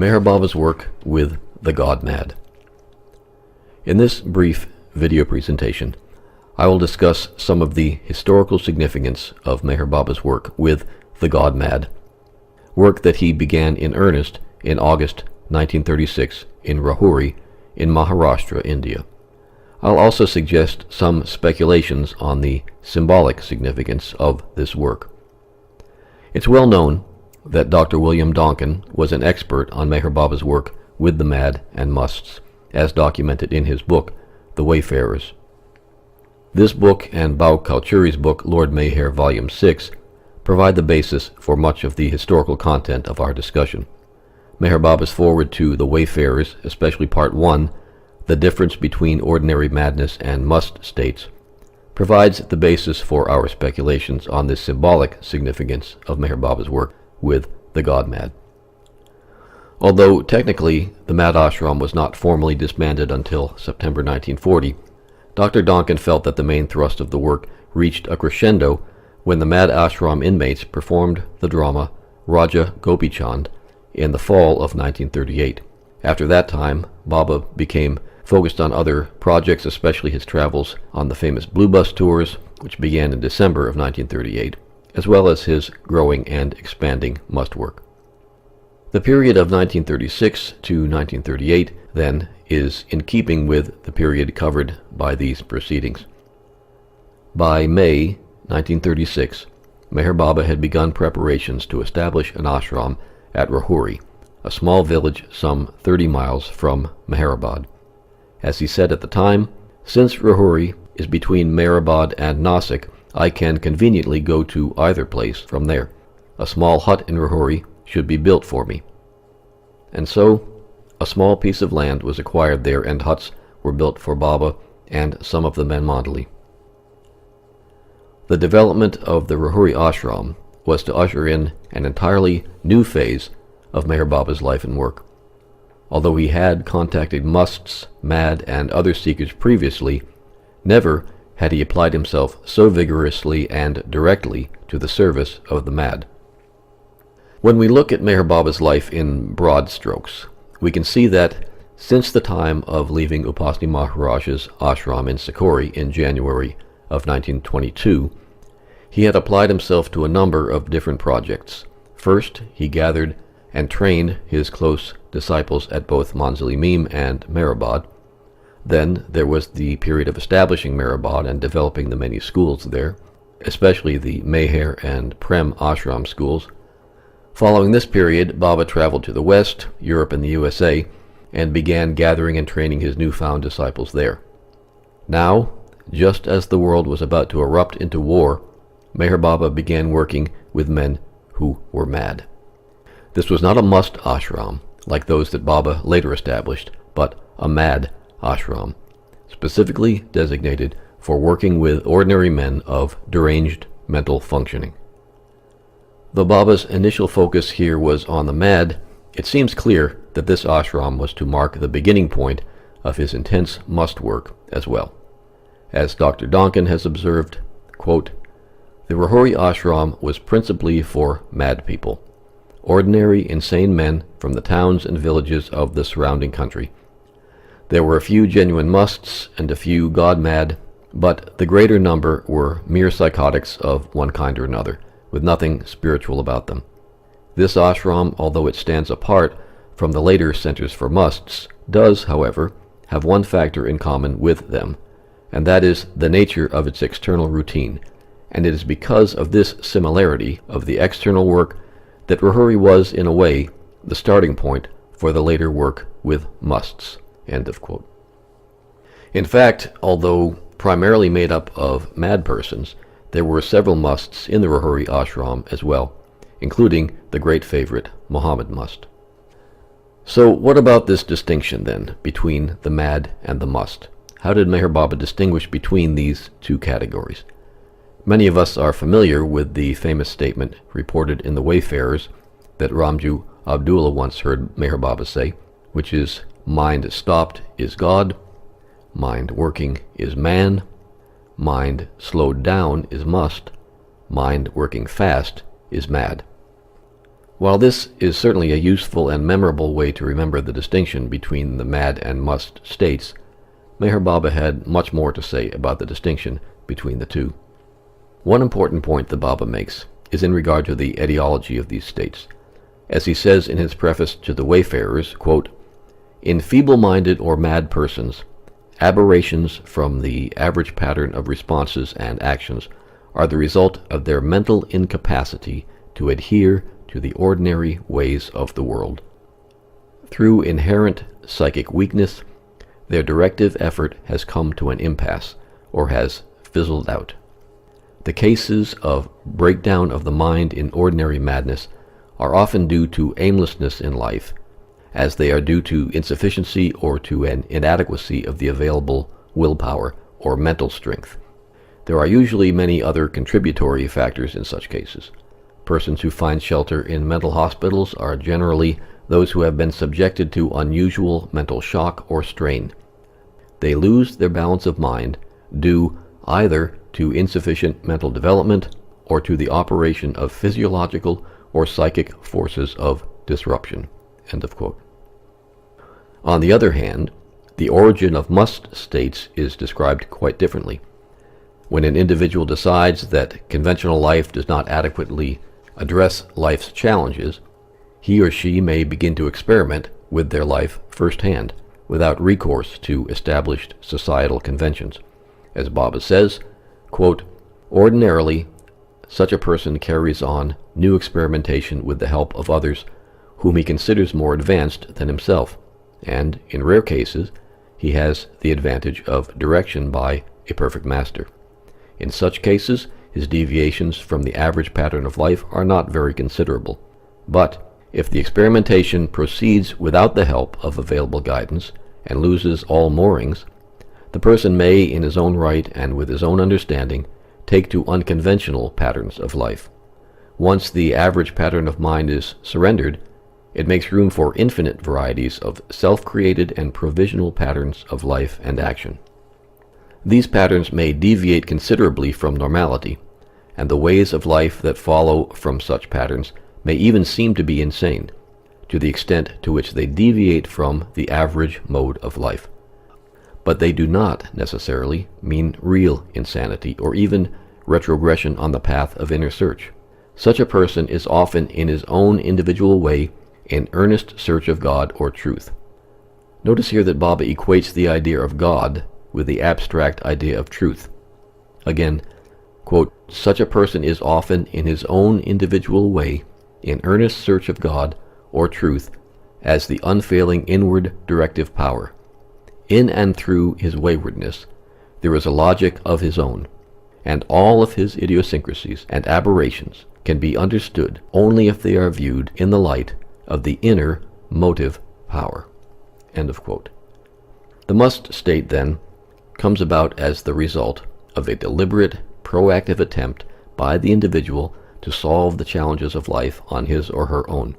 Meher Baba's work with the God Mad. In this brief video presentation, I will discuss some of the historical significance of Meher Baba's work with the God Mad, work that he began in earnest in August 1936 in Rahuri in Maharashtra, India. I'll also suggest some speculations on the symbolic significance of this work. It's well known that Dr. William Donkin was an expert on Meher Baba's work with the Mad and Musts, as documented in his book, The Wayfarers. This book and Bau Kalchuri's book, Lord Meher, Volume 6, provide the basis for much of the historical content of our discussion. Meher Baba's foreword to The Wayfarers, especially Part 1, The Difference Between Ordinary Madness and Must states, provides the basis for our speculations on the symbolic significance of Meher Baba's work with the God Mad. Although technically the Mad Ashram was not formally disbanded until September 1940, Dr. Donkin felt that the main thrust of the work reached a crescendo when the Mad Ashram inmates performed the drama Raja Gopi Chand in the fall of 1938. After that time, Baba became focused on other projects, especially his travels on the famous Blue Bus tours, which began in December of 1938, as well as his growing and expanding must work. The period of 1936 to 1938, then, is in keeping with the period covered by these proceedings. By May 1936, Meher Baba had begun preparations to establish an ashram at Rahuri, a small village some 30 miles from Meherabad. As he said at the time, "Since Rahuri is between Meherabad and Nasik, I can conveniently go to either place from there. A small hut in Rahuri should be built for me." And so, a small piece of land was acquired there and huts were built for Baba and some of the men Mandali. The development of the Rahuri ashram was to usher in an entirely new phase of Meher Baba's life and work. Although he had contacted musts, mad, and other seekers previously, never had he applied himself so vigorously and directly to the service of the mad. When we look at Meher Baba's life in broad strokes, we can see that since the time of leaving Upasni Maharaj's ashram in Sikori in January of 1922, he had applied himself to a number of different projects. First, he gathered and trained his close disciples at both Manzili Mim and Meherabad. Then there was the period of establishing Meherabad and developing the many schools there, especially the Meher and Prem ashram schools. Following this period, Baba traveled to the West, Europe, and the USA, and began gathering and training his newfound disciples there. Now, just as the world was about to erupt into war, Meher Baba began working with men who were mad. This was not a must ashram, like those that Baba later established, but a mad ashram, specifically designated for working with ordinary men of deranged mental functioning. Though Baba's initial focus here was on the mad, it seems clear that this ashram was to mark the beginning point of his intense must work as well. As Dr. Donkin has observed, quote, "The Rahuri ashram was principally for mad people, ordinary insane men from the towns and villages of the surrounding country. There were a few genuine musts and a few god-mad, but the greater number were mere psychotics of one kind or another, with nothing spiritual about them. This ashram, although it stands apart from the later centers for musts, does, however, have one factor in common with them, and that is the nature of its external routine, and it is because of this similarity of the external work that Rahuri was, in a way, the starting point for the later work with musts." End of quote. In fact, although primarily made up of mad persons, there were several musts in the Rahuri ashram as well, including the great favorite Mohammed must. So what about this distinction then between the mad and the must? How did Meher Baba distinguish between these two categories? Many of us are familiar with the famous statement reported in The Wayfarers that Ramju Abdullah once heard Meher Baba say, which is, "Mind stopped is God, mind working is man, mind slowed down is must, mind working fast is mad." While this is certainly a useful and memorable way to remember the distinction between the mad and must states, Meher Baba had much more to say about the distinction between the two. One important point the Baba makes is in regard to the etiology of these states. As he says in his preface to the Wayfarers, quote, "In feeble-minded or mad persons, aberrations from the average pattern of responses and actions are the result of their mental incapacity to adhere to the ordinary ways of the world. Through inherent psychic weakness, their directive effort has come to an impasse, or has fizzled out. The cases of breakdown of the mind in ordinary madness are often due to aimlessness in life, as they are due to insufficiency or to an inadequacy of the available willpower or mental strength. There are usually many other contributory factors in such cases. Persons who find shelter in mental hospitals are generally those who have been subjected to unusual mental shock or strain. They lose their balance of mind due either to insufficient mental development or to the operation of physiological or psychic forces of disruption." End of quote. On the other hand, the origin of must states is described quite differently. When an individual decides that conventional life does not adequately address life's challenges, he or she may begin to experiment with their life firsthand, without recourse to established societal conventions. As Baba says, quote, "Ordinarily, such a person carries on new experimentation with the help of others whom he considers more advanced than himself, and, in rare cases, he has the advantage of direction by a perfect master. In such cases, his deviations from the average pattern of life are not very considerable. But if the experimentation proceeds without the help of available guidance and loses all moorings, the person may, in his own right and with his own understanding, take to unconventional patterns of life. Once the average pattern of mind is surrendered, it makes room for infinite varieties of self-created and provisional patterns of life and action. These patterns may deviate considerably from normality, and the ways of life that follow from such patterns may even seem to be insane, to the extent to which they deviate from the average mode of life. But they do not necessarily mean real insanity or even retrogression on the path of inner search. Such a person is often in his own individual way in earnest search of God or truth. Notice here that Baba equates the idea of God with the abstract idea of truth. Again, quote, "Such a person is often in his own individual way in earnest search of God or truth as the unfailing inward directive power. In and through his waywardness, there is a logic of his own, and all of his idiosyncrasies and aberrations can be understood only if they are viewed in the light of the inner motive power." End of quote. The must state, then, comes about as the result of a deliberate, proactive attempt by the individual to solve the challenges of life on his or her own.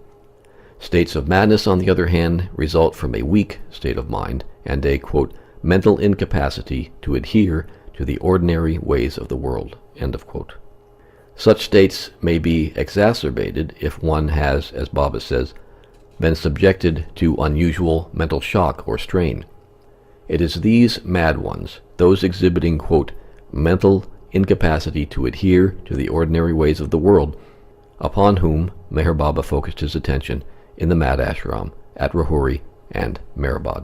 States of madness, on the other hand, result from a weak state of mind and a, quote, "mental incapacity to adhere to the ordinary ways of the world." End of quote. Such states may be exacerbated if one has, as Baba says, been subjected to unusual mental shock or strain. It is these mad ones, those exhibiting, quote, "mental incapacity to adhere to the ordinary ways of the world," upon whom Meher Baba focused his attention in the Mad Ashram at Rahuri and Mehrabad.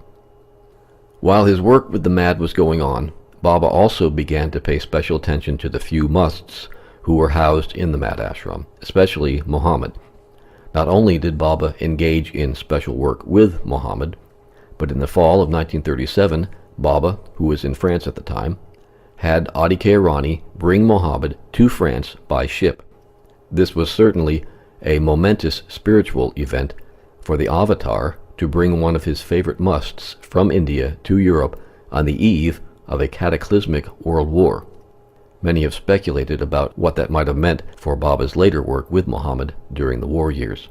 While his work with the mad was going on, Baba also began to pay special attention to the few musts who were housed in the Mad Ashram, especially Mohammed. Not only did Baba engage in special work with Mohammed, but in the fall of 1937, Baba, who was in France at the time, had Adi Kairani bring Mohammed to France by ship. This was certainly a momentous spiritual event for the Avatar to bring one of his favorite musts from India to Europe on the eve of a cataclysmic world war. Many have speculated about what that might have meant for Baba's later work with Mohammed during the war years.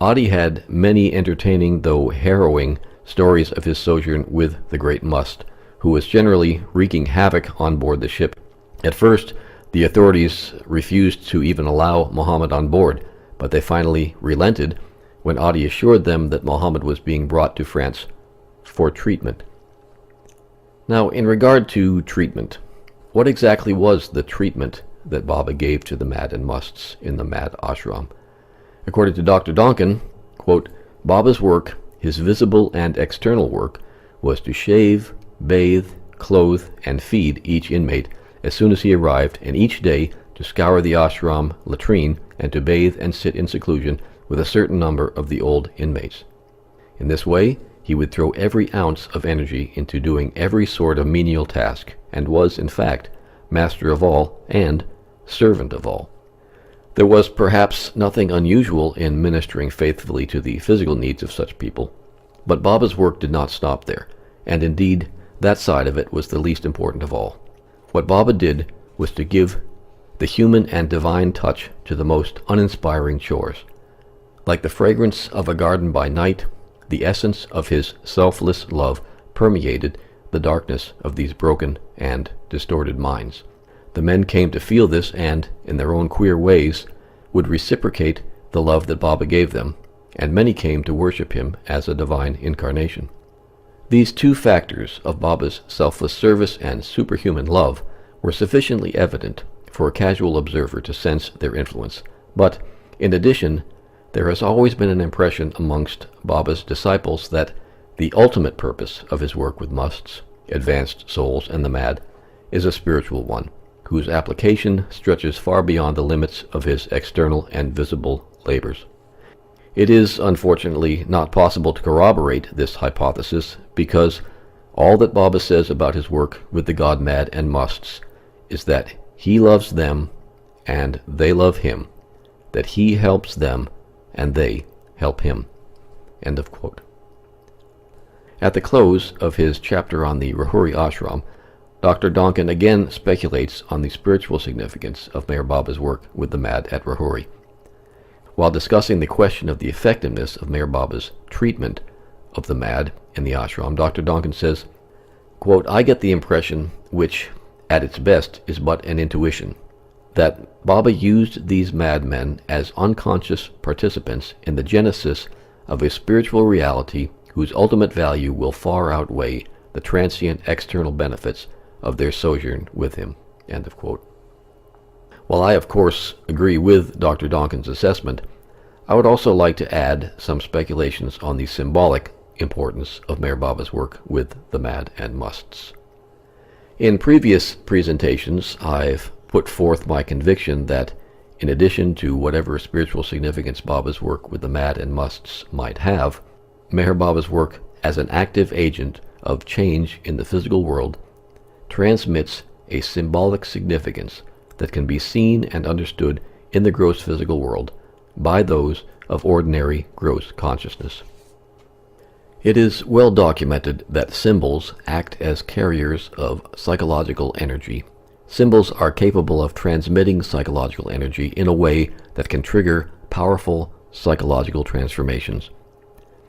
Adi had many entertaining, though harrowing, stories of his sojourn with the great Mast, who was generally wreaking havoc on board the ship. At first, the authorities refused to even allow Mohammed on board, but they finally relented when Adi assured them that Mohammed was being brought to France for treatment. Now, in regard to treatment, what exactly was the treatment that Baba gave to the mad and musts in the mad ashram? According to Dr. Donkin, quote, Baba's work, his visible and external work, was to shave, bathe, clothe, and feed each inmate as soon as he arrived, and each day to scour the ashram latrine and to bathe and sit in seclusion with a certain number of the old inmates. In this way, he would throw every ounce of energy into doing every sort of menial task, and was, in fact, master of all and servant of all. There was perhaps nothing unusual in ministering faithfully to the physical needs of such people, but Baba's work did not stop there, and indeed that side of it was the least important of all. What Baba did was to give the human and divine touch to the most uninspiring chores. Like the fragrance of a garden by night, the essence of his selfless love permeated the darkness of these broken and distorted minds. The men came to feel this and, in their own queer ways, would reciprocate the love that Baba gave them, and many came to worship him as a divine incarnation. These two factors of Baba's selfless service and superhuman love were sufficiently evident for a casual observer to sense their influence, but, in addition, there has always been an impression amongst Baba's disciples that the ultimate purpose of his work with musts, advanced souls, and the mad is a spiritual one, whose application stretches far beyond the limits of his external and visible labors. It is, unfortunately, not possible to corroborate this hypothesis because all that Baba says about his work with the god-mad and musts is that he loves them and they love him, that he helps them and they help him. End of quote. At the close of his chapter on the Rahuri ashram, Dr. Donkin again speculates on the spiritual significance of Meher Baba's work with the mad at Rahuri. While discussing the question of the effectiveness of Meher Baba's treatment of the mad in the ashram, Dr. Donkin says, quote, I get the impression, which at its best is but an intuition, that Baba used these madmen as unconscious participants in the genesis of a spiritual reality whose ultimate value will far outweigh the transient external benefits of their sojourn with him. End of quote. While I, of course, agree with Dr. Donkin's assessment, I would also like to add some speculations on the symbolic importance of Meher Baba's work with the mad and musts. In previous presentations, I've put forth my conviction that, in addition to whatever spiritual significance Baba's work with the mad and musts might have, Meher Baba's work as an active agent of change in the physical world transmits a symbolic significance that can be seen and understood in the gross physical world by those of ordinary gross consciousness. It is well documented that symbols act as carriers of psychological energy. Symbols are capable of transmitting psychological energy in a way that can trigger powerful psychological transformations.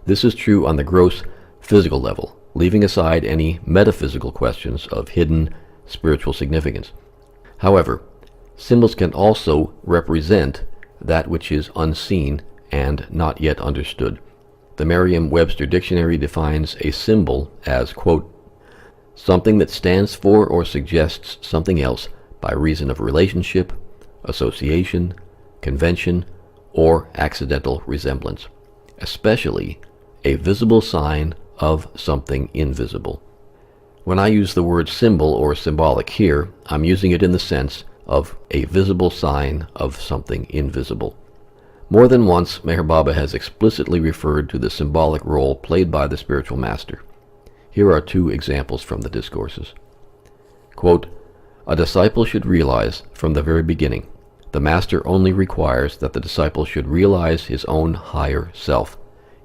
This is true on the gross physical level, leaving aside any metaphysical questions of hidden spiritual significance. However, symbols can also represent that which is unseen and not yet understood. The Merriam-Webster Dictionary defines a symbol as, quote, something that stands for or suggests something else by reason of relationship, association, convention, or accidental resemblance, especially a visible sign of something invisible. When I use the word symbol or symbolic here, I'm using it in the sense of a visible sign of something invisible. More than once, Meher Baba has explicitly referred to the symbolic role played by the spiritual master. Here are two examples from the discourses. Quote, a disciple should realize from the very beginning, the master only requires that the disciple should realize his own higher self.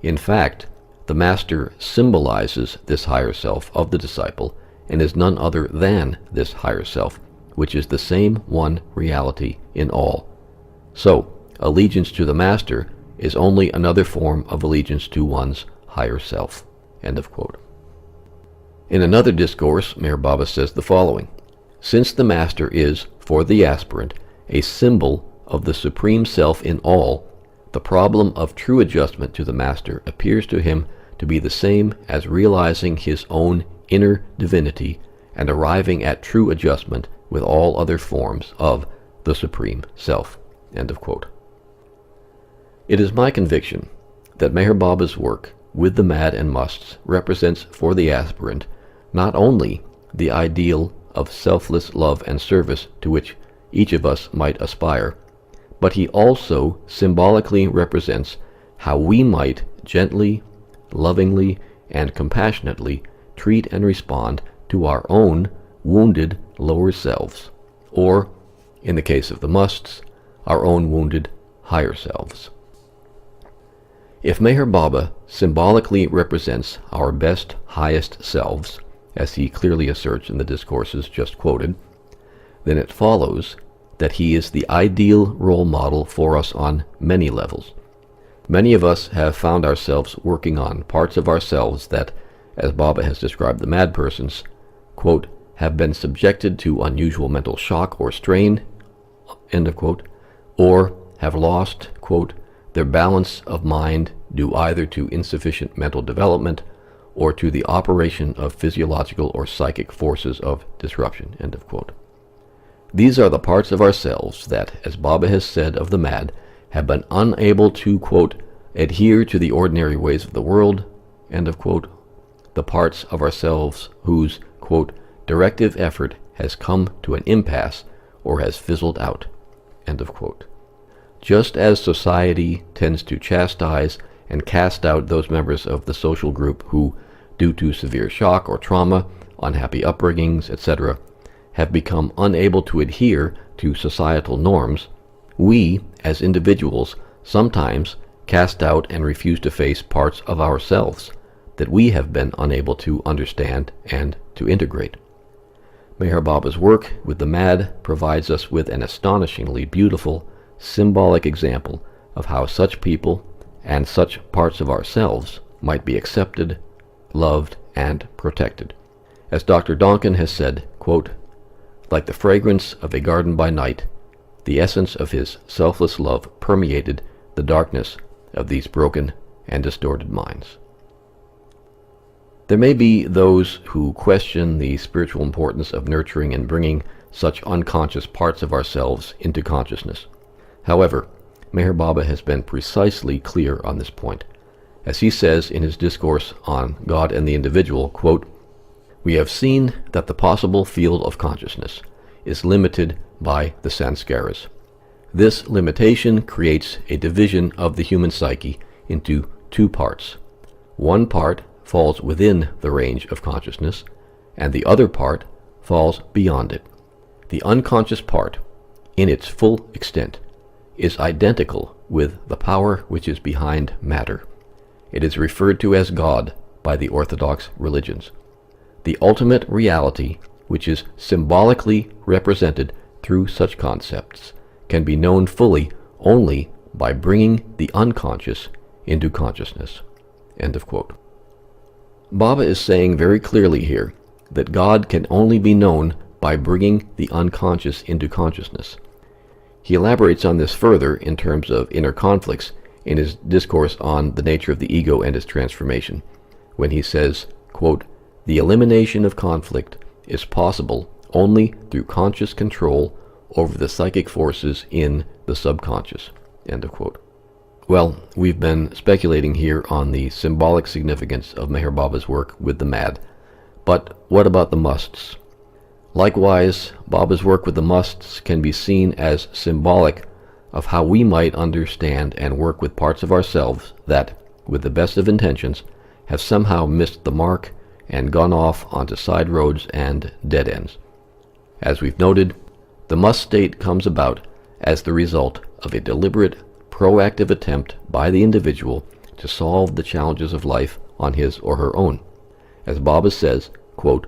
In fact, the master symbolizes this higher self of the disciple and is none other than this higher self, which is the same one reality in all. So, allegiance to the master is only another form of allegiance to one's higher self. End of quote. In another discourse, Meher Baba says the following, since the master is, for the aspirant, a symbol of the supreme self in all, The problem of true adjustment to the Master appears to him to be the same as realizing his own inner divinity and arriving at true adjustment with all other forms of the Supreme Self." End of quote. It is my conviction that Meher Baba's work with the mad and musts represents for the aspirant not only the ideal of selfless love and service to which each of us might aspire, but he also symbolically represents how we might gently, lovingly, and compassionately treat and respond to our own wounded lower selves, or, in the case of the musts, our own wounded higher selves. If Meher Baba symbolically represents our best, highest selves, as he clearly asserts in the discourses just quoted, then it follows that he is the ideal role model for us on many levels. Many of us have found ourselves working on parts of ourselves that, as Baba has described the mad persons, quote, have been subjected to unusual mental shock or strain, end of quote, or have lost, quote, their balance of mind due either to insufficient mental development or to the operation of physiological or psychic forces of disruption, end of quote. These are the parts of ourselves that, as Baba has said of the mad, have been unable to, quote, adhere to the ordinary ways of the world, end of quote, the parts of ourselves whose, quote, directive effort has come to an impasse or has fizzled out, end of quote. Just as society tends to chastise and cast out those members of the social group who, due to severe shock or trauma, unhappy upbringings, etc., have become unable to adhere to societal norms, we, as individuals, sometimes cast out and refuse to face parts of ourselves that we have been unable to understand and to integrate. Meher Baba's work with the mad provides us with an astonishingly beautiful, symbolic example of how such people and such parts of ourselves might be accepted, loved, and protected. As Dr. Donkin has said, quote, like the fragrance of a garden by night, the essence of his selfless love permeated the darkness of these broken and distorted minds. There may be those who question the spiritual importance of nurturing and bringing such unconscious parts of ourselves into consciousness. However, Meher Baba has been precisely clear on this point. As he says in his discourse on God and the individual, quote, "We have seen that the possible field of consciousness is limited by the sanskaras. This limitation creates a division of the human psyche into two parts. One part falls within the range of consciousness, and the other part falls beyond it. The unconscious part, in its full extent, is identical with the power which is behind matter. It is referred to as God by the Orthodox religions. The ultimate reality, which is symbolically represented through such concepts, can be known fully only by bringing the unconscious into consciousness." End of quote. Baba is saying very clearly here that God can only be known by bringing the unconscious into consciousness. He elaborates on this further in terms of inner conflicts in his discourse on the nature of the ego and its transformation, when he says, quote, "The elimination of conflict is possible only through conscious control over the psychic forces in the subconscious." End of quote. Well, we've been speculating here on the symbolic significance of Meher Baba's work with the mad, but what about the musts? Likewise, Baba's work with the musts can be seen as symbolic of how we might understand and work with parts of ourselves that, with the best of intentions, have somehow missed the mark and gone off onto side roads and dead ends. As we've noted, the must state comes about as the result of a deliberate, proactive attempt by the individual to solve the challenges of life on his or her own. As Baba says, quote,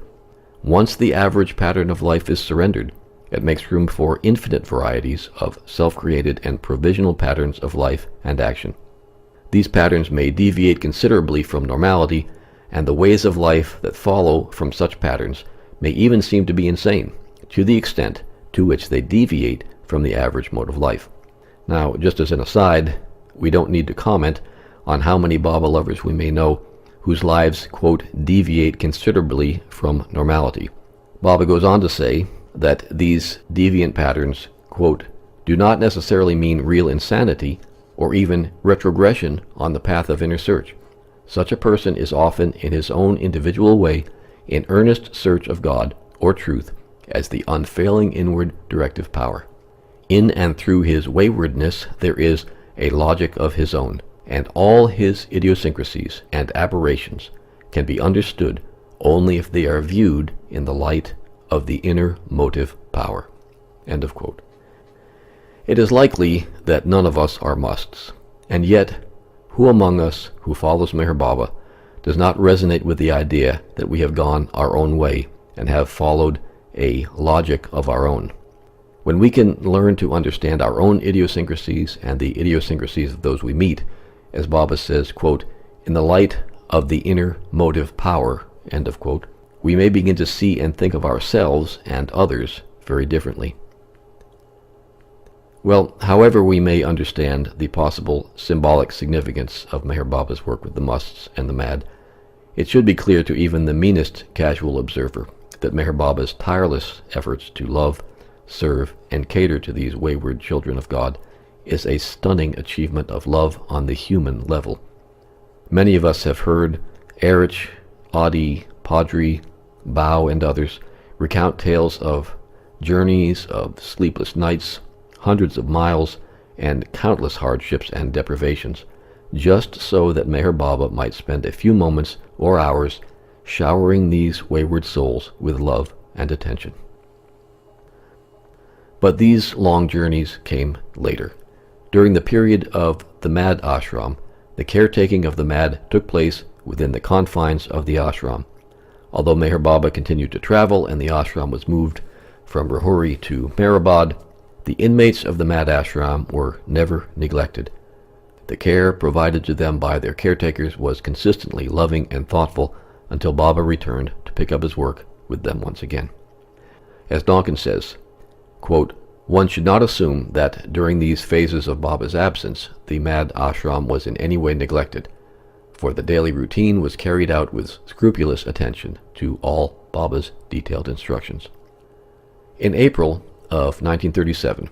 "Once the average pattern of life is surrendered, it makes room for infinite varieties of self-created and provisional patterns of life and action. These patterns may deviate considerably from normality, and the ways of life that follow from such patterns may even seem to be insane, to the extent to which they deviate from the average mode of life." Now, just as an aside, we don't need to comment on how many Baba lovers we may know whose lives, quote, deviate considerably from normality. Baba goes on to say that these deviant patterns, quote, do not necessarily mean real insanity or even retrogression on the path of inner search. Such a person is often, in his own individual way, in earnest search of God or truth as the unfailing inward directive power. In and through his waywardness there is a logic of his own, and all his idiosyncrasies and aberrations can be understood only if they are viewed in the light of the inner motive power. End of quote. It is likely that none of us are musts, and yet who among us who follows Meher Baba does not resonate with the idea that we have gone our own way and have followed a logic of our own? When we can learn to understand our own idiosyncrasies and the idiosyncrasies of those we meet, as Baba says, quote, in the light of the inner motive power, end of quote, we may begin to see and think of ourselves and others very differently. Well, however we may understand the possible symbolic significance of Meher Baba's work with the musts and the mad, it should be clear to even the meanest casual observer that Meher Baba's tireless efforts to love, serve, and cater to these wayward children of God is a stunning achievement of love on the human level. Many of us have heard Erich, Adi, Padri, Bao, and others recount tales of journeys, of sleepless nights, hundreds of miles, and countless hardships and deprivations, just so that Meher Baba might spend a few moments or hours showering these wayward souls with love and attention. But these long journeys came later. During the period of the Mad ashram, the caretaking of the Mad took place within the confines of the ashram. Although Meher Baba continued to travel and the ashram was moved from Rahuri to Mehrabad, the inmates of the Mad ashram were never neglected. The care provided to them by their caretakers was consistently loving and thoughtful until Baba returned to pick up his work with them once again. As Donkin says, quote, one should not assume that during these phases of Baba's absence, the Mad ashram was in any way neglected, for the daily routine was carried out with scrupulous attention to all Baba's detailed instructions. In April of 1937,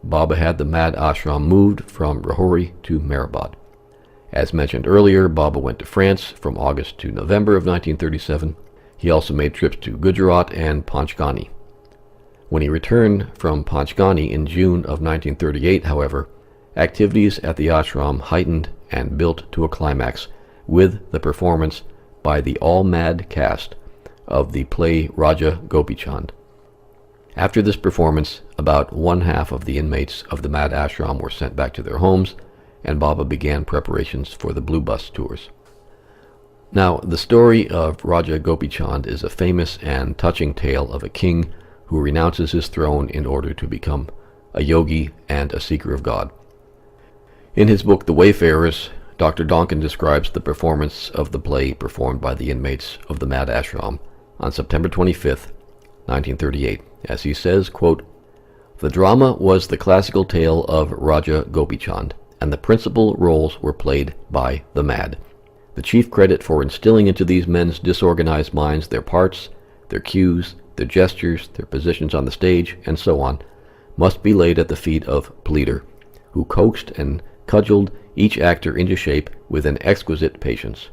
Baba had the Mad ashram moved from Rahuri to Mehrabad. As mentioned earlier, Baba went to France from August to November of 1937. He also made trips to Gujarat and Panchgani. When he returned from Panchgani in June of 1938, however, activities at the ashram heightened and built to a climax with the performance by the all-mad cast of the play Raja Gopi Chand. After this performance, about one half of the inmates of the Mad ashram were sent back to their homes, and Baba began preparations for the Blue Bus tours. Now, the story of Raja Gopi Chand is a famous and touching tale of a king who renounces his throne in order to become a yogi and a seeker of God. In his book The Wayfarers, Dr. Donkin describes the performance of the play performed by the inmates of the Mad ashram on September 25th, 1938, as he says, quote, the drama was the classical tale of Raja Gopi Chand, and the principal roles were played by the Mad. The chief credit for instilling into these men's disorganized minds their parts, their cues, their gestures, their positions on the stage, and so on, must be laid at the feet of Pleader, who coaxed and cudgeled each actor into shape with an exquisite patience.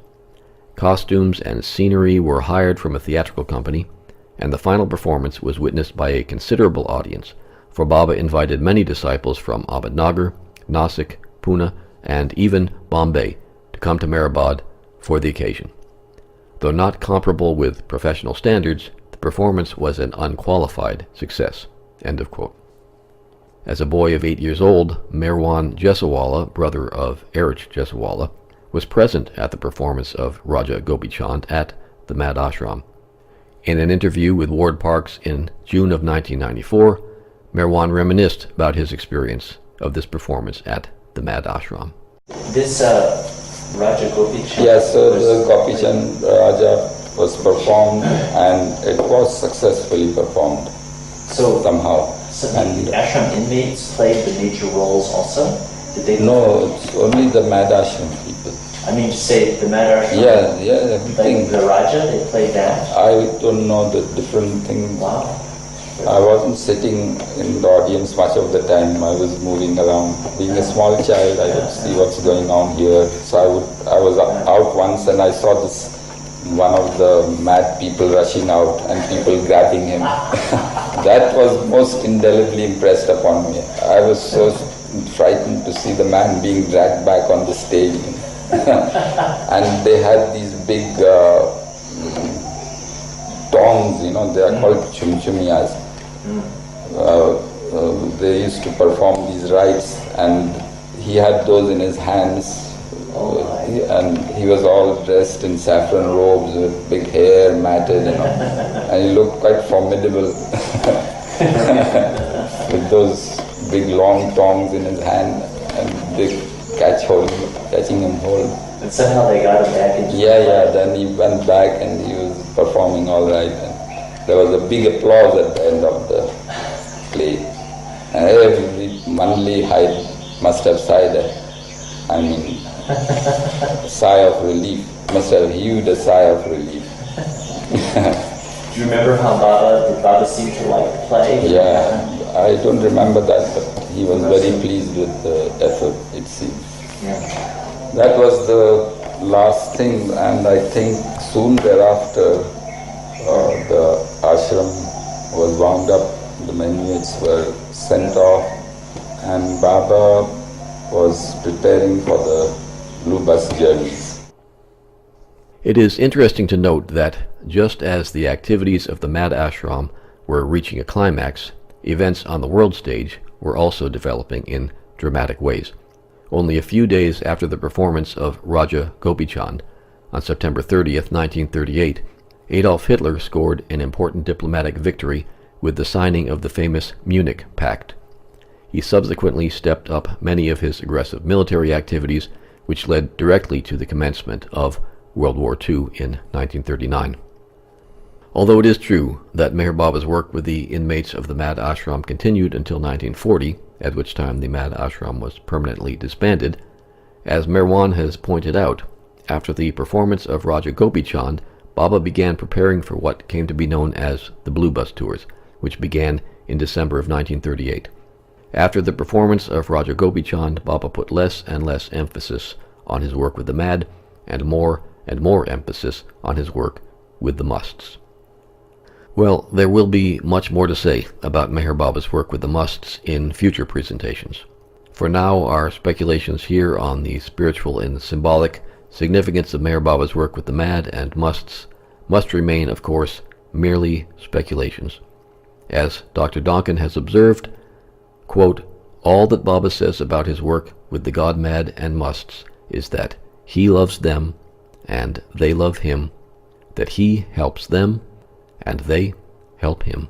Costumes and scenery were hired from a theatrical company, and the final performance was witnessed by a considerable audience, for Baba invited many disciples from Ahmednagar, Nasik, Pune, and even Bombay to come to Mehrabad for the occasion. Though not comparable with professional standards, the performance was an unqualified success. End of quote. As a boy of 8 years old, Merwan Jesawala, brother of Erich Jesawala, was present at the performance of Raja Gopi Chand at the Mad ashram. In an interview with Ward Parks in June of 1994, Merwan reminisced about his experience of this performance at the Mad ashram. This Raja Gopi Chand. Yes, the Gopi Chand Raja was performed, and it was successfully performed. So somehow. So the ashram inmates played the major roles also? Did they? No, it's only the Mad Ashram people. I mean, say the Mad Ashram. Yeah, everything. Like the Raja, they play dance. I don't know the different things. Wow. I wasn't sitting in the audience much of the time. I was moving around. Being a small child, I could see what's going on here. So I was out once and I saw this one of the mad people rushing out and people grabbing him. That was most indelibly impressed upon me. I was so frightened to see the man being dragged back on the stage. And they had these big tongs, they are called chumchumiyas. They used to perform these rites, and he had those in his hands. And he was all dressed in saffron robes with big hair matted, and he looked quite formidable with those big long tongs in his hand, and they catching him hold. And somehow they got him back into Then he went back and he was performing all right. And there was a big applause at the end of the play. And every manly hide must have sighed sigh of relief. Must have heaved a sigh of relief. Do you remember how Baba seemed to play? Yeah, I don't remember that, but he was very pleased with the effort, it seems. Yeah. That was the last thing, and I think soon thereafter the ashram was wound up, the Menuyats were sent off, and Baba was preparing for the blue bus journeys. It is interesting to note that just as the activities of the Mad Ashram were reaching a climax, events on the world stage were also developing in dramatic ways. Only a few days after the performance of Raja Gopi Chand, on September 30th, 1938, Adolf Hitler scored an important diplomatic victory with the signing of the famous Munich Pact. He subsequently stepped up many of his aggressive military activities, which led directly to the commencement of World War II in 1939. Although it is true that Meher Baba's work with the inmates of the Mad Ashram continued until 1940, at which time the Mad Ashram was permanently disbanded, as Merwan has pointed out, after the performance of Raja Gopi Chand, Baba began preparing for what came to be known as the Blue Bus Tours, which began in December of 1938. After the performance of Raja Gopi Chand, Baba put less and less emphasis on his work with the Mad, and more emphasis on his work with the Musts. Well, there will be much more to say about Meher Baba's work with the Musts in future presentations. For now, our speculations here on the spiritual and symbolic significance of Meher Baba's work with the Mad and Musts must remain, of course, merely speculations. As Dr. Donkin has observed, quote, all that Baba says about his work with the God Mad and Musts is that he loves them and they love him, that he helps them and they help him.